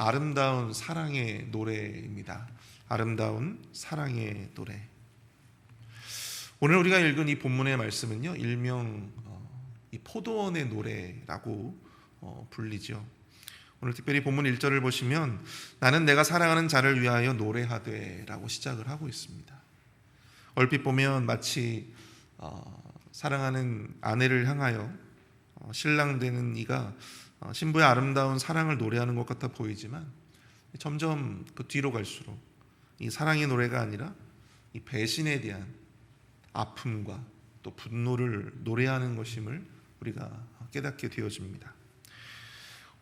아름다운 사랑의 노래입니다. 아름다운 사랑의 노래. 오늘 우리가 읽은 이 본문의 말씀은요, 일명 이 포도원의 노래라고 불리죠. 오늘 특별히 본문 1절을 보시면 나는 내가 사랑하는 자를 위하여 노래하되 라고 시작을 하고 있습니다. 얼핏 보면 마치 사랑하는 아내를 향하여 신랑 되는 이가 신부의 아름다운 사랑을 노래하는 것 같아 보이지만 점점 그 뒤로 갈수록 이 사랑의 노래가 아니라 이 배신에 대한 아픔과 또 분노를 노래하는 것임을 우리가 깨닫게 되어집니다.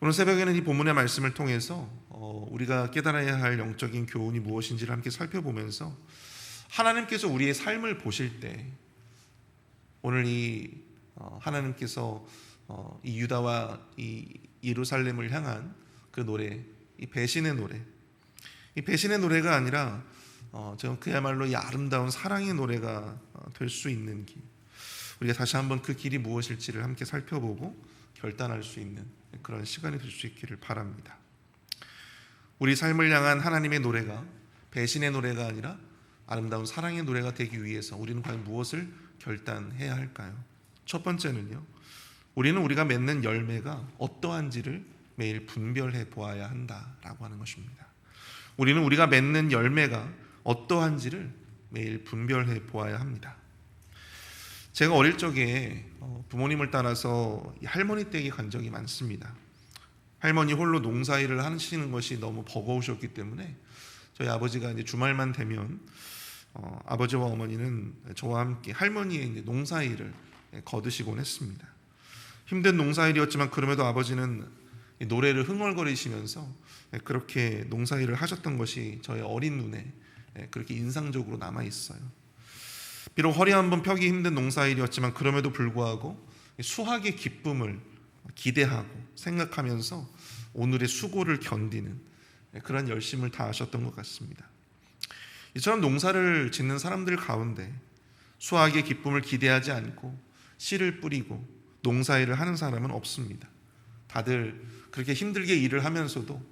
오늘 새벽에는 이 본문의 말씀을 통해서 우리가 깨달아야 할 영적인 교훈이 무엇인지를 함께 살펴보면서 하나님께서 우리의 삶을 보실 때 오늘 이 하나님께서 이 유다와 이 예루살렘을 향한 그 노래, 이 배신의 노래, 이 배신의 노래가 아니라 그야말로 이 아름다운 사랑의 노래가 될 수 있는 길, 우리가 다시 한번 그 길이 무엇일지를 함께 살펴보고 결단할 수 있는 그런 시간이 될 수 있기를 바랍니다. 우리 삶을 향한 하나님의 노래가 배신의 노래가 아니라 아름다운 사랑의 노래가 되기 위해서 우리는 과연 무엇을 결단해야 할까요? 첫 번째는요, 우리는 우리가 맺는 열매가 어떠한지를 매일 분별해 보아야 한다라고 하는 것입니다. 우리는 우리가 맺는 열매가 어떠한지를 매일 분별해 보아야 합니다. 제가 어릴 적에 부모님을 따라서 할머니 댁에 간 적이 많습니다. 할머니 홀로 농사일을 하시는 것이 너무 버거우셨기 때문에 저희 아버지가 이제 주말만 되면 아버지와 어머니는 저와 함께 할머니의 이제 농사일을 거두시곤 했습니다. 힘든 농사일이었지만 그럼에도 아버지는 노래를 흥얼거리시면서 그렇게 농사일을 하셨던 것이 저의 어린 눈에 그렇게 인상적으로 남아 있어요. 비록 허리 한번 펴기 힘든 농사일이었지만 그럼에도 불구하고 수확의 기쁨을 기대하고 생각하면서 오늘의 수고를 견디는 그런 열심을 다하셨던 것 같습니다. 이처럼 농사를 짓는 사람들 가운데 수확의 기쁨을 기대하지 않고 씨를 뿌리고 농사일을 하는 사람은 없습니다. 다들 그렇게 힘들게 일을 하면서도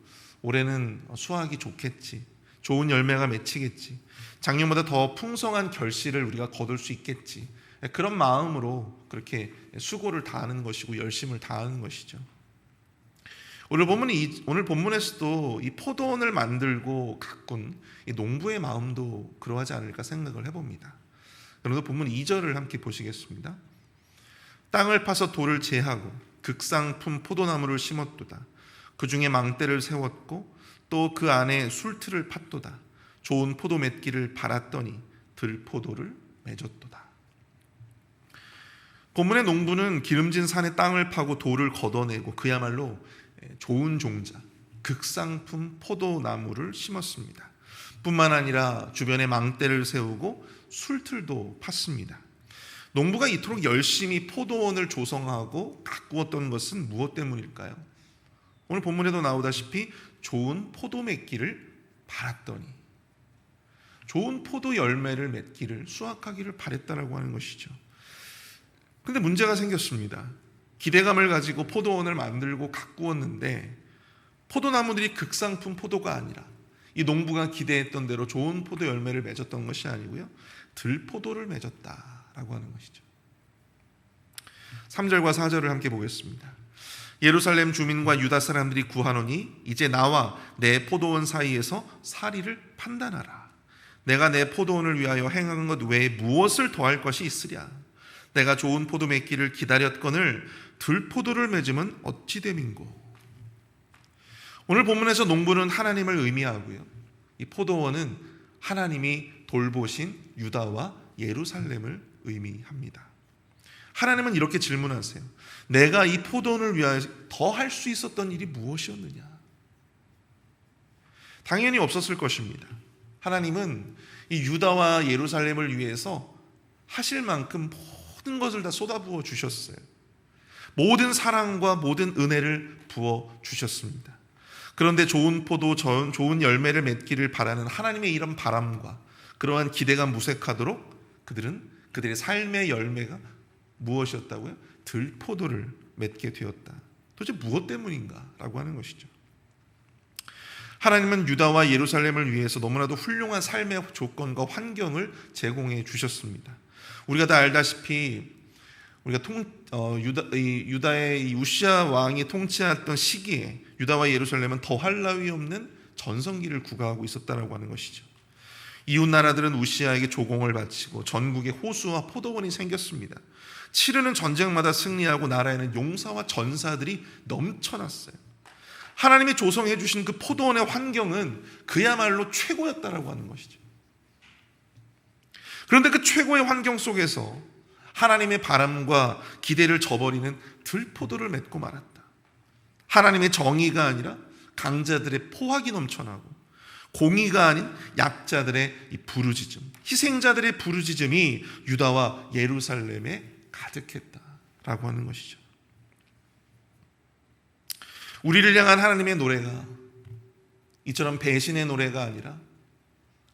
올해는 수확이 좋겠지, 좋은 열매가 맺히겠지, 작년보다 더 풍성한 결실을 우리가 거둘 수 있겠지, 그런 마음으로 그렇게 수고를 다하는 것이고 열심을 다하는 것이죠. 오늘 본문에서도 이 포도원을 만들고 가꾼 이 농부의 마음도 그러하지 않을까 생각을 해봅니다. 그러면서 본문 2절을 함께 보시겠습니다. 땅을 파서 돌을 제하고 극상품 포도나무를 심었도다. 그 중에 망대를 세웠고 또 그 안에 술틀을 팠도다. 좋은 포도 맺기를 바랐더니 들포도를 맺었도다. 본문의 농부는 기름진 산의 땅을 파고 돌을 걷어내고 그야말로 좋은 종자, 극상품 포도나무를 심었습니다. 뿐만 아니라 주변에 망대를 세우고 술틀도 팠습니다. 농부가 이토록 열심히 포도원을 조성하고 가꾸었던 것은 무엇 때문일까요? 오늘 본문에도 나오다시피 좋은 포도 맺기를 바랐더니, 좋은 포도 열매를 맺기를, 수확하기를 바랬다라고 하는 것이죠. 그런데 문제가 생겼습니다. 기대감을 가지고 포도원을 만들고 가꾸었는데 포도나무들이 극상품 포도가 아니라 이 농부가 기대했던 대로 좋은 포도 열매를 맺었던 것이 아니고요, 들포도를 맺었다라고 하는 것이죠. 3절과 4절을 함께 보겠습니다. 예루살렘 주민과 유다 사람들이 구하노니 이제 나와 내 포도원 사이에서 사리를 판단하라. 내가 내 포도원을 위하여 행한 것 외에 무엇을 더할 것이 있으랴. 내가 좋은 포도 맺기를 기다렸거늘 들포도를 맺으면 어찌 됨인고. 오늘 본문에서 농부는 하나님을 의미하고요, 이 포도원은 하나님이 돌보신 유다와 예루살렘을 의미합니다. 하나님은 이렇게 질문하세요. 내가 이 포도원을 위하여 더 할 수 있었던 일이 무엇이었느냐? 당연히 없었을 것입니다. 하나님은 이 유다와 예루살렘을 위해서 하실 만큼 모든 것을 다 쏟아부어 주셨어요. 모든 사랑과 모든 은혜를 부어 주셨습니다. 그런데 좋은 포도, 좋은 열매를 맺기를 바라는 하나님의 이런 바람과 그러한 기대가 무색하도록 그들의 삶의 열매가 무엇이었다고요? 들포도를 맺게 되었다. 도대체 무엇 때문인가? 라고 하는 것이죠. 하나님은 유다와 예루살렘을 위해서 너무나도 훌륭한 삶의 조건과 환경을 제공해 주셨습니다. 우리가 다 알다시피 우리가 유다의 이 우시아 왕이 통치했던 시기에 유다와 예루살렘은 더할 나위 없는 전성기를 구가하고 있었다라고 하는 것이죠. 이웃 나라들은 우시아에게 조공을 바치고 전국에 호수와 포도원이 생겼습니다. 치르는 전쟁마다 승리하고 나라에는 용사와 전사들이 넘쳐났어요. 하나님이 조성해 주신 그 포도원의 환경은 그야말로 최고였다라고 하는 것이죠. 그런데 그 최고의 환경 속에서 하나님의 바람과 기대를 저버리는 들포도를 맺고 말았다. 하나님의 정의가 아니라 강자들의 포악이 넘쳐나고 공의가 아닌 약자들의 이 부르짖음, 희생자들의 부르짖음이 유다와 예루살렘에 가득했다라고 하는 것이죠. 우리를 향한 하나님의 노래가 이처럼 배신의 노래가 아니라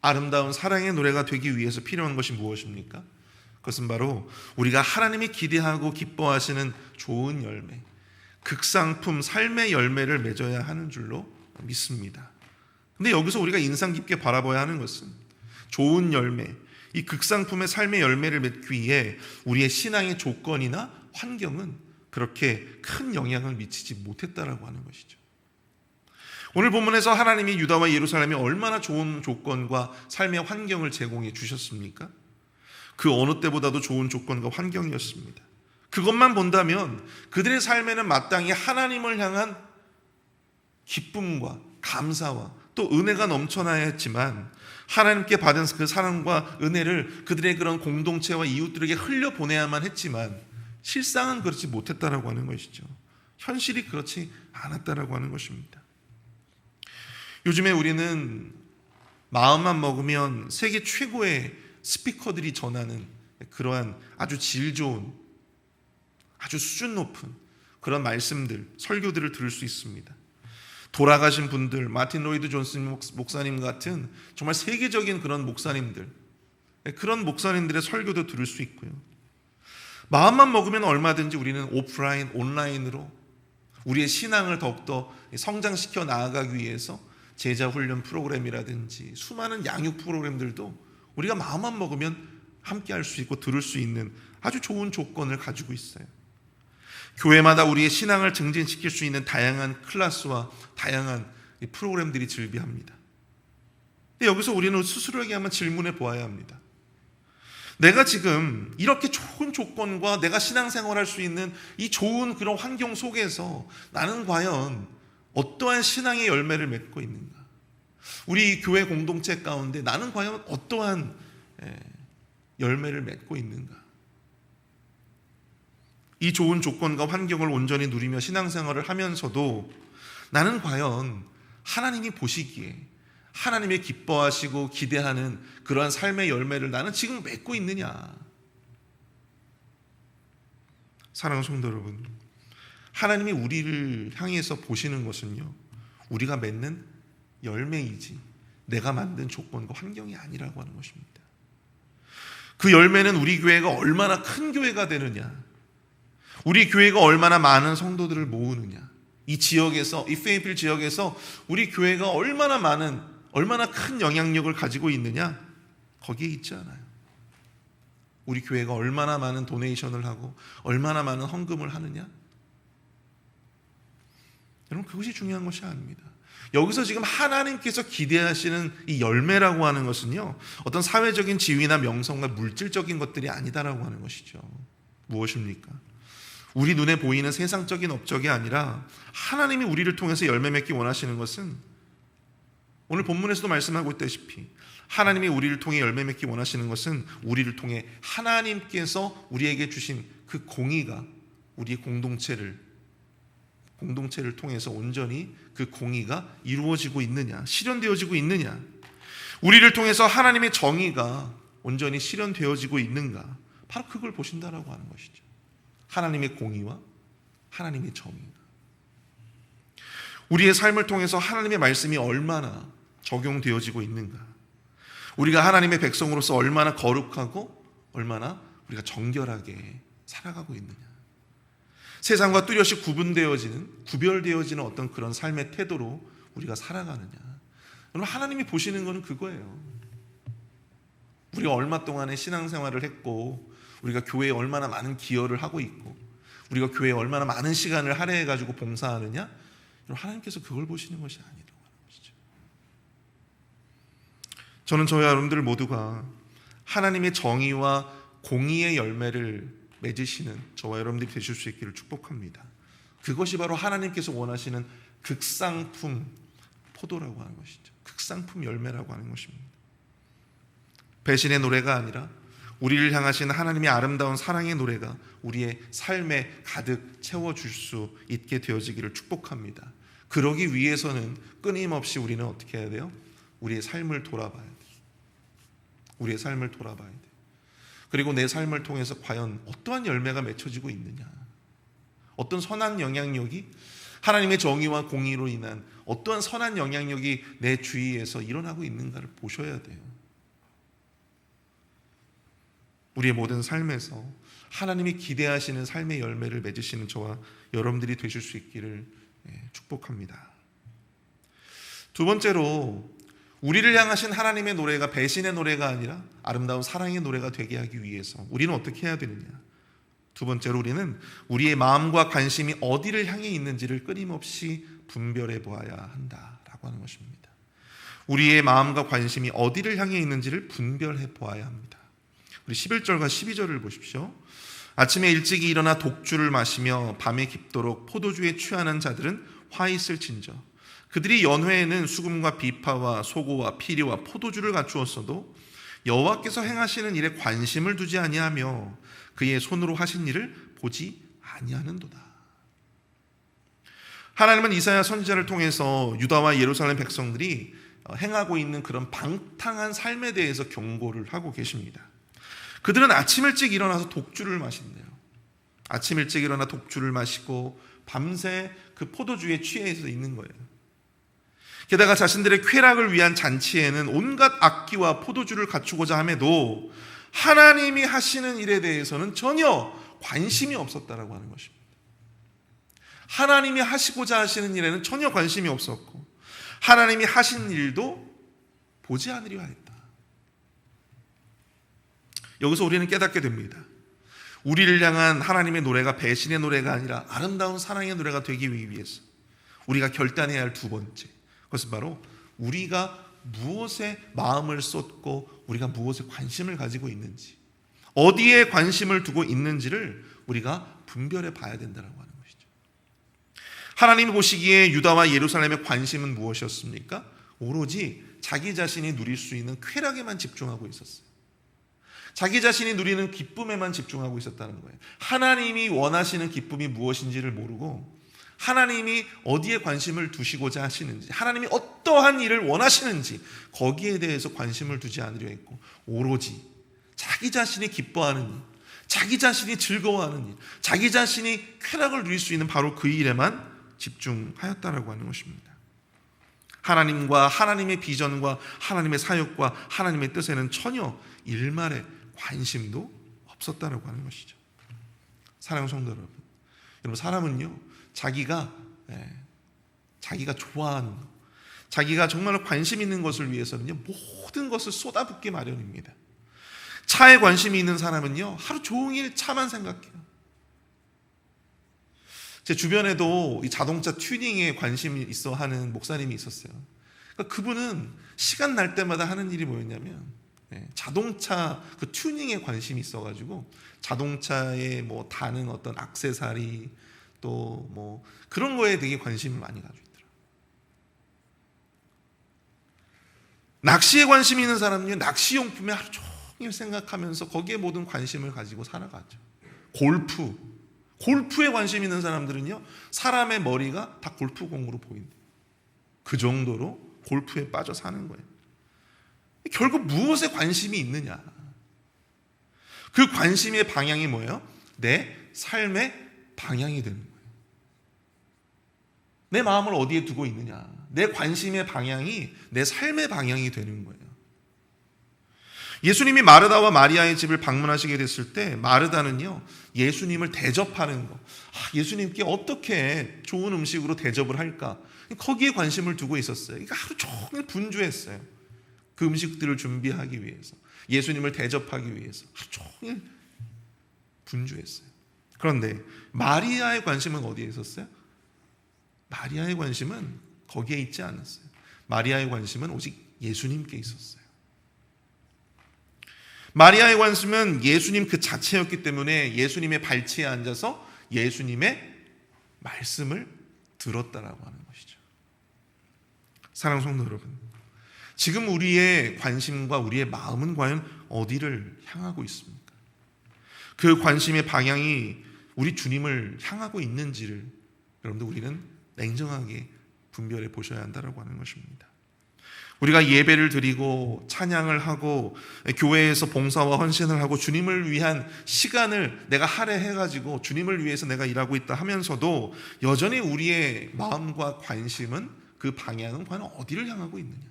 아름다운 사랑의 노래가 되기 위해서 필요한 것이 무엇입니까? 그것은 바로 우리가 하나님이 기대하고 기뻐하시는 좋은 열매, 극상품 삶의 열매를 맺어야 하는 줄로 믿습니다. 근데 여기서 우리가 인상 깊게 바라봐야 하는 것은 좋은 열매, 이 극상품의 삶의 열매를 맺기 위해 우리의 신앙의 조건이나 환경은 그렇게 큰 영향을 미치지 못했다라고 하는 것이죠. 오늘 본문에서 하나님이 유다와 예루살렘에 얼마나 좋은 조건과 삶의 환경을 제공해 주셨습니까? 그 어느 때보다도 좋은 조건과 환경이었습니다. 그것만 본다면 그들의 삶에는 마땅히 하나님을 향한 기쁨과 감사와 또 은혜가 넘쳐나야 했지만 하나님께 받은 그 사랑과 은혜를 그들의 그런 공동체와 이웃들에게 흘려보내야만 했지만 실상은 그렇지 못했다라고 하는 것이죠. 현실이 그렇지 않았다라고 하는 것입니다. 요즘에 우리는 마음만 먹으면 세계 최고의 스피커들이 전하는 그러한 아주 질 좋은, 아주 수준 높은 그런 말씀들, 설교들을 들을 수 있습니다. 돌아가신 분들, 마틴 로이드 존슨 목사님 같은 정말 세계적인 그런 목사님들, 그런 목사님들의 설교도 들을 수 있고요. 마음만 먹으면 얼마든지 우리는 오프라인, 온라인으로 우리의 신앙을 더욱더 성장시켜 나아가기 위해서 제자 훈련 프로그램이라든지 수많은 양육 프로그램들도 우리가 마음만 먹으면 함께 할 수 있고 들을 수 있는 아주 좋은 조건을 가지고 있어요. 교회마다 우리의 신앙을 증진시킬 수 있는 다양한 클래스와 다양한 프로그램들이 즐비합니다. 근데 여기서 우리는 스스로에게 한번 질문해 보아야 합니다. 내가 지금 이렇게 좋은 조건과 내가 신앙생활할 수 있는 이 좋은 그런 환경 속에서 나는 과연 어떠한 신앙의 열매를 맺고 있는가? 우리 교회 공동체 가운데 나는 과연 어떠한 열매를 맺고 있는가? 이 좋은 조건과 환경을 온전히 누리며 신앙생활을 하면서도 나는 과연 하나님이 보시기에 하나님의 기뻐하시고 기대하는 그러한 삶의 열매를 나는 지금 맺고 있느냐? 사랑하는 성도 여러분, 하나님이 우리를 향해서 보시는 것은요, 우리가 맺는 열매이지 내가 만든 조건과 환경이 아니라고 하는 것입니다. 그 열매는 우리 교회가 얼마나 큰 교회가 되느냐, 우리 교회가 얼마나 많은 성도들을 모으느냐, 이 지역에서, 이 페이필 지역에서 우리 교회가 얼마나 큰 영향력을 가지고 있느냐, 거기에 있지 않아요. 우리 교회가 얼마나 많은 도네이션을 하고 얼마나 많은 헌금을 하느냐, 여러분, 그것이 중요한 것이 아닙니다. 여기서 지금 하나님께서 기대하시는 이 열매라고 하는 것은요, 어떤 사회적인 지위나 명성과 물질적인 것들이 아니다라고 하는 것이죠. 무엇입니까? 우리 눈에 보이는 세상적인 업적이 아니라 하나님이 우리를 통해서 열매 맺기 원하시는 것은, 오늘 본문에서도 말씀하고 있다시피 하나님이 우리를 통해 열매 맺기 원하시는 것은 우리를 통해 하나님께서 우리에게 주신 그 공의가 우리의 공동체를 통해서 온전히 그 공의가 이루어지고 있느냐, 실현되어지고 있느냐, 우리를 통해서 하나님의 정의가 온전히 실현되어지고 있는가, 바로 그걸 보신다라고 하는 것이죠. 하나님의 공의와 하나님의 정의가 우리의 삶을 통해서 하나님의 말씀이 얼마나 적용되어지고 있는가, 우리가 하나님의 백성으로서 얼마나 거룩하고 얼마나 우리가 정결하게 살아가고 있느냐, 세상과 뚜렷이 구별되어지는 어떤 그런 삶의 태도로 우리가 살아가느냐, 여러분, 하나님이 보시는 거는 그거예요. 우리가 얼마 동안의 신앙생활을 했고, 우리가 교회에 얼마나 많은 기여를 하고 있고, 우리가 교회에 얼마나 많은 시간을 할애해가지고 봉사하느냐, 하나님께서 그걸 보시는 것이 아니라고 하는 것이죠. 저는 저와 여러분들 모두가 하나님의 정의와 공의의 열매를 맺으시는 저와 여러분들이 되실 수 있기를 축복합니다. 그것이 바로 하나님께서 원하시는 극상품 포도라고 하는 것이죠. 극상품 열매라고 하는 것입니다. 배신의 노래가 아니라 우리를 향하신 하나님의 아름다운 사랑의 노래가 우리의 삶에 가득 채워줄 수 있게 되어지기를 축복합니다. 그러기 위해서는 끊임없이 우리는 어떻게 해야 돼요? 우리의 삶을 돌아봐야 돼요. 우리의 삶을 돌아봐야 돼요. 그리고 내 삶을 통해서 과연 어떠한 열매가 맺혀지고 있느냐, 어떤 선한 영향력이, 하나님의 정의와 공의로 인한 어떠한 선한 영향력이 내 주위에서 일어나고 있는가를 보셔야 돼요. 우리의 모든 삶에서 하나님이 기대하시는 삶의 열매를 맺으시는 저와 여러분들이 되실 수 있기를 축복합니다. 두 번째로, 우리를 향하신 하나님의 노래가 배신의 노래가 아니라 아름다운 사랑의 노래가 되게 하기 위해서 우리는 어떻게 해야 되느냐? 두 번째로, 우리는 우리의 마음과 관심이 어디를 향해 있는지를 끊임없이 분별해 보아야 한다라고 하는 것입니다. 우리의 마음과 관심이 어디를 향해 있는지를 분별해 보아야 합니다. 우리 11절과 12절을 보십시오. 아침에 일찍이 일어나 독주를 마시며 밤에 깊도록 포도주에 취하는 자들은 화 있을진저. 그들이 연회에는 수금과 비파와 소고와 피리와 포도주를 갖추었어도 여호와께서 행하시는 일에 관심을 두지 아니하며 그의 손으로 하신 일을 보지 아니하는도다. 하나님은 이사야 선지자를 통해서 유다와 예루살렘 백성들이 행하고 있는 그런 방탕한 삶에 대해서 경고를 하고 계십니다. 그들은 아침 일찍 일어나서 독주를 마신대요. 아침 일찍 일어나 독주를 마시고 밤새 그 포도주에 취해서 있는 거예요. 게다가 자신들의 쾌락을 위한 잔치에는 온갖 악기와 포도주를 갖추고자 함에도 하나님이 하시는 일에 대해서는 전혀 관심이 없었다라고 하는 것입니다. 하나님이 하시고자 하시는 일에는 전혀 관심이 없었고 하나님이 하신 일도 보지 않으려 했다. 여기서 우리는 깨닫게 됩니다. 우리를 향한 하나님의 노래가 배신의 노래가 아니라 아름다운 사랑의 노래가 되기 위해서 우리가 결단해야 할 두 번째, 그것은 바로 우리가 무엇에 마음을 쏟고 우리가 무엇에 관심을 가지고 있는지, 어디에 관심을 두고 있는지를 우리가 분별해 봐야 된다고 하는 것이죠. 하나님이 보시기에 유다와 예루살렘의 관심은 무엇이었습니까? 오로지 자기 자신이 누릴 수 있는 쾌락에만 집중하고 있었어요. 자기 자신이 누리는 기쁨에만 집중하고 있었다는 거예요. 하나님이 원하시는 기쁨이 무엇인지를 모르고 하나님이 어디에 관심을 두시고자 하시는지, 하나님이 어떠한 일을 원하시는지 거기에 대해서 관심을 두지 않으려 했고 오로지 자기 자신이 기뻐하는 일, 자기 자신이 즐거워하는 일, 자기 자신이 쾌락을 누릴 수 있는 바로 그 일에만 집중하였다라고 하는 것입니다. 하나님과 하나님의 비전과 하나님의 사역과 하나님의 뜻에는 전혀 일말의 관심도 없었다라고 하는 것이죠. 사랑하는 성도 여러분, 사람은요 자기가 좋아하는 것, 자기가 정말로 관심 있는 것을 위해서는요 모든 것을 쏟아붓기 마련입니다. 차에 관심이 있는 사람은요 하루 종일 차만 생각해요. 제 주변에도 이 자동차 튜닝에 관심이 있어 하는 목사님이 있었어요. 그러니까 그분은 시간 날 때마다 하는 일이 뭐였냐면 자동차 그 튜닝에 관심이 있어가지고 자동차에 뭐 다는 어떤 액세서리 또 뭐 그런 거에 되게 관심을 많이 가지고 있더라고요. 낚시에 관심이 있는 사람은요 낚시용품에 하루 종일 생각하면서 거기에 모든 관심을 가지고 살아가죠. 골프에 관심 있는 사람들은요 사람의 머리가 다 골프공으로 보인대요. 그 정도로 골프에 빠져 사는 거예요. 결국 무엇에 관심이 있느냐, 그 관심의 방향이 뭐예요? 내 삶의 방향이 되는 거예요. 내 마음을 어디에 두고 있느냐, 내 관심의 방향이 내 삶의 방향이 되는 거예요. 예수님이 마르다와 마리아의 집을 방문하시게 됐을 때 마르다는요 예수님을 대접하는 거, 예수님께 어떻게 좋은 음식으로 대접을 할까, 거기에 관심을 두고 있었어요. 그러니까 하루 종일 분주했어요. 그 음식들을 준비하기 위해서, 예수님을 대접하기 위해서 하루 종일 분주했어요. 그런데 마리아의 관심은 어디에 있었어요? 마리아의 관심은 거기에 있지 않았어요. 마리아의 관심은 오직 예수님께 있었어요. 마리아의 관심은 예수님 그 자체였기 때문에 예수님의 발치에 앉아서 예수님의 말씀을 들었다라고 하는 것이죠. 사랑하는 성도 여러분, 지금 우리의 관심과 우리의 마음은 과연 어디를 향하고 있습니까? 그 관심의 방향이 우리 주님을 향하고 있는지를 여러분들 우리는 냉정하게 분별해 보셔야 한다고 하는 것입니다. 우리가 예배를 드리고 찬양을 하고 교회에서 봉사와 헌신을 하고 주님을 위한 시간을 내가 할애해가지고 주님을 위해서 내가 일하고 있다 하면서도 여전히 우리의 마음과 관심은, 그 방향은 과연 어디를 향하고 있느냐?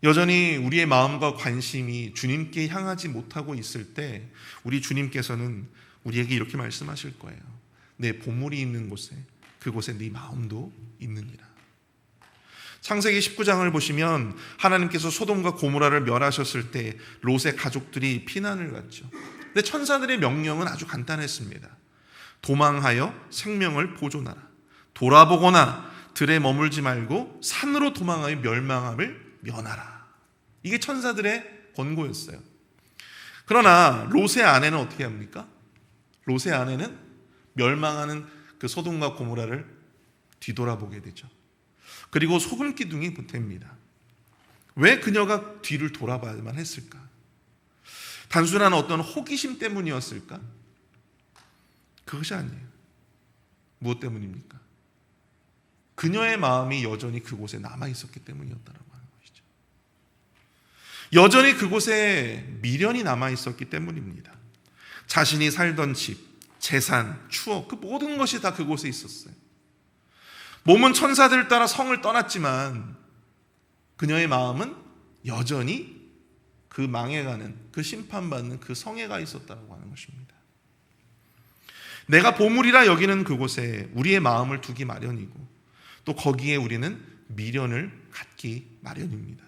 여전히 우리의 마음과 관심이 주님께 향하지 못하고 있을 때 우리 주님께서는 우리에게 이렇게 말씀하실 거예요. 내 보물이 있는 곳에, 그곳에 네 마음도 있느니라. 창세기 19장을 보시면 하나님께서 소돔과 고모라를 멸하셨을 때 롯의 가족들이 피난을 갔죠. 근데 천사들의 명령은 아주 간단했습니다. 도망하여 생명을 보존하라. 돌아보거나 들에 머물지 말고 산으로 도망하여 멸망함을 면하라. 이게 천사들의 권고였어요. 그러나 롯의 아내는 어떻게 합니까? 롯의 아내는 멸망하는 그 소돔과 고모라를 뒤돌아보게 되죠. 그리고 소금 기둥이 됩니다. 왜 그녀가 뒤를 돌아봐야만 했을까? 단순한 어떤 호기심 때문이었을까? 그것이 아니에요. 무엇 때문입니까? 그녀의 마음이 여전히 그곳에 남아있었기 때문이었다라고 하는 것이죠. 여전히 그곳에 미련이 남아있었기 때문입니다. 자신이 살던 집, 재산, 추억, 그 모든 것이 다 그곳에 있었어요. 몸은 천사들을 따라 성을 떠났지만 그녀의 마음은 여전히 그 망해가는, 그 심판받는 그 성에 가 있었다고 하는 것입니다. 내가 보물이라 여기는 그곳에 우리의 마음을 두기 마련이고 또 거기에 우리는 미련을 갖기 마련입니다.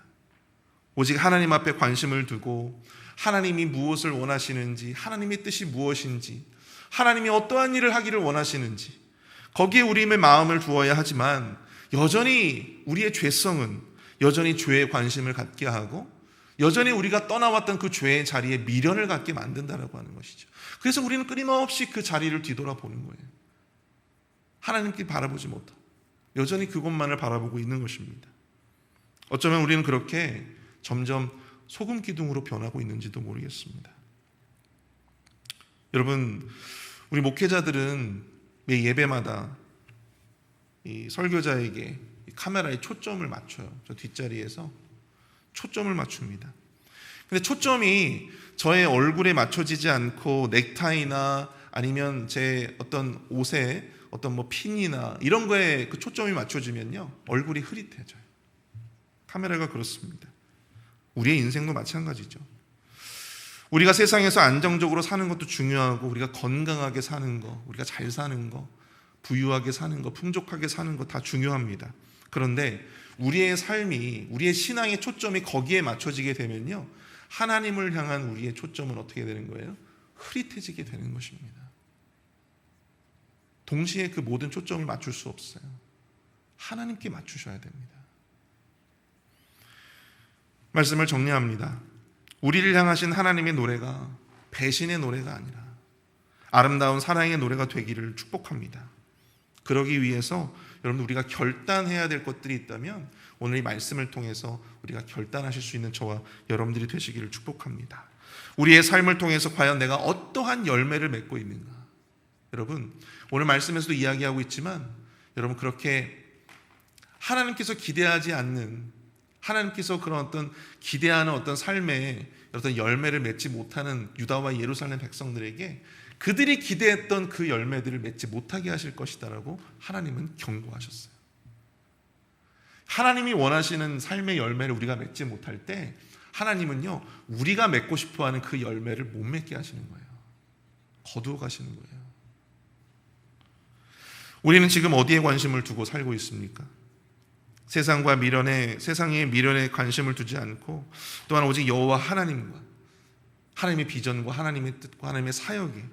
오직 하나님 앞에 관심을 두고 하나님이 무엇을 원하시는지, 하나님의 뜻이 무엇인지, 하나님이 어떠한 일을 하기를 원하시는지 거기에 우리의 마음을 두어야 하지만 여전히 우리의 죄성은 여전히 죄에 관심을 갖게 하고 여전히 우리가 떠나왔던 그 죄의 자리에 미련을 갖게 만든다라고 하는 것이죠. 그래서 우리는 끊임없이 그 자리를 뒤돌아보는 거예요. 하나님께 바라보지 못하고 여전히 그것만을 바라보고 있는 것입니다. 어쩌면 우리는 그렇게 점점 소금 기둥으로 변하고 있는지도 모르겠습니다. 여러분, 우리 목회자들은 매 예배마다 이 설교자에게 카메라에 초점을 맞춰요. 저 뒷자리에서 초점을 맞춥니다. 근데 초점이 저의 얼굴에 맞춰지지 않고 넥타이나 아니면 제 어떤 옷에 어떤 뭐 핀이나 이런 거에 그 초점이 맞춰지면요, 얼굴이 흐릿해져요. 카메라가 그렇습니다. 우리의 인생도 마찬가지죠. 우리가 세상에서 안정적으로 사는 것도 중요하고 우리가 건강하게 사는 거, 우리가 잘 사는 거, 부유하게 사는 거, 풍족하게 사는 거 다 중요합니다. 그런데 우리의 삶이, 우리의 신앙의 초점이 거기에 맞춰지게 되면요, 하나님을 향한 우리의 초점은 어떻게 되는 거예요? 흐릿해지게 되는 것입니다. 동시에 그 모든 초점을 맞출 수 없어요. 하나님께 맞추셔야 됩니다. 말씀을 정리합니다. 우리를 향하신 하나님의 노래가 배신의 노래가 아니라 아름다운 사랑의 노래가 되기를 축복합니다. 그러기 위해서 여러분, 우리가 결단해야 될 것들이 있다면 오늘 이 말씀을 통해서 우리가 결단하실 수 있는 저와 여러분들이 되시기를 축복합니다. 우리의 삶을 통해서 과연 내가 어떠한 열매를 맺고 있는가? 여러분, 오늘 말씀에서도 이야기하고 있지만 여러분, 그렇게 하나님께서 기대하지 않는, 하나님께서 그런 어떤 기대하는 어떤 삶의 어떤 열매를 맺지 못하는 유다와 예루살렘 백성들에게 그들이 기대했던 그 열매들을 맺지 못하게 하실 것이다라고 하나님은 경고하셨어요. 하나님이 원하시는 삶의 열매를 우리가 맺지 못할 때 하나님은요, 우리가 맺고 싶어하는 그 열매를 못 맺게 하시는 거예요. 거두어 가시는 거예요. 우리는 지금 어디에 관심을 두고 살고 있습니까? 세상의 미련에 관심을 두지 않고 또한 오직 여호와 하나님과 하나님의 비전과 하나님의 뜻과 하나님의 사역에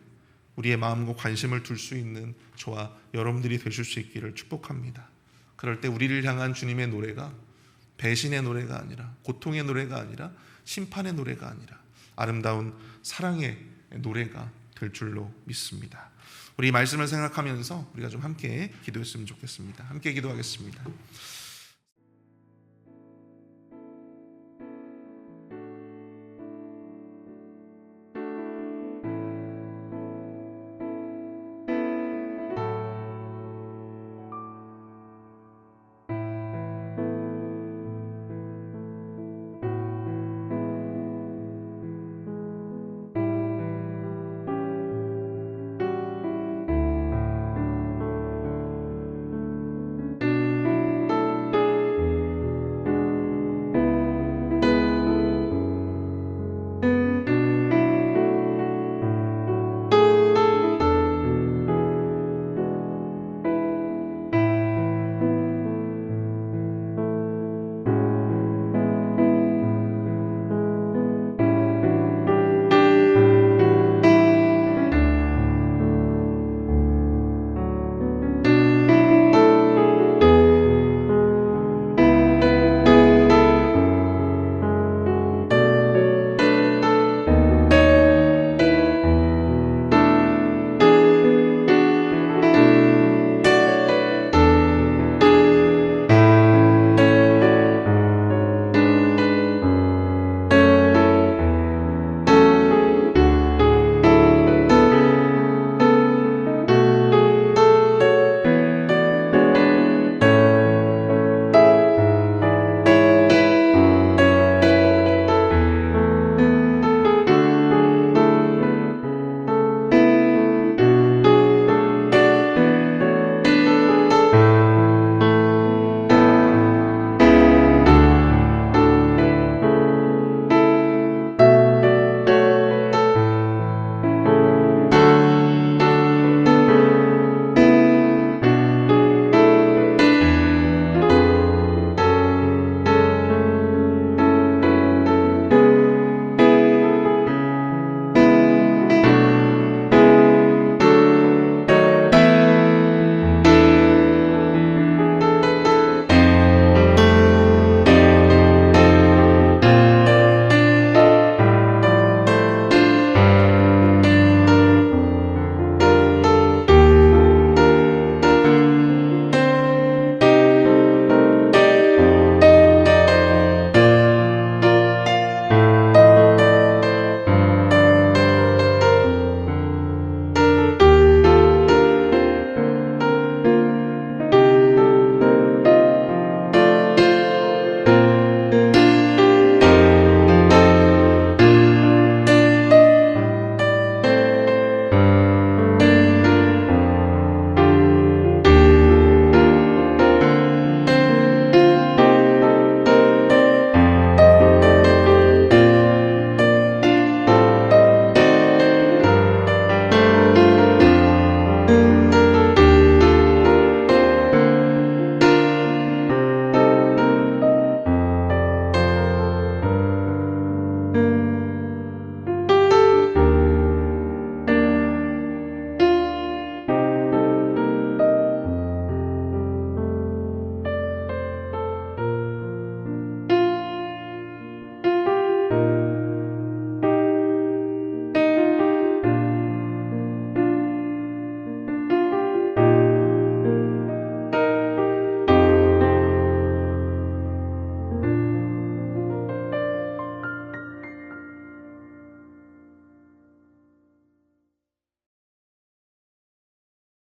우리의 마음과 관심을 둘 수 있는 저와 여러분들이 되실 수 있기를 축복합니다. 그럴 때 우리를 향한 주님의 노래가 배신의 노래가 아니라, 고통의 노래가 아니라, 심판의 노래가 아니라 아름다운 사랑의 노래가 될 줄로 믿습니다. 우리 말씀을 생각하면서 우리가 좀 함께 기도했으면 좋겠습니다. 함께 기도하겠습니다.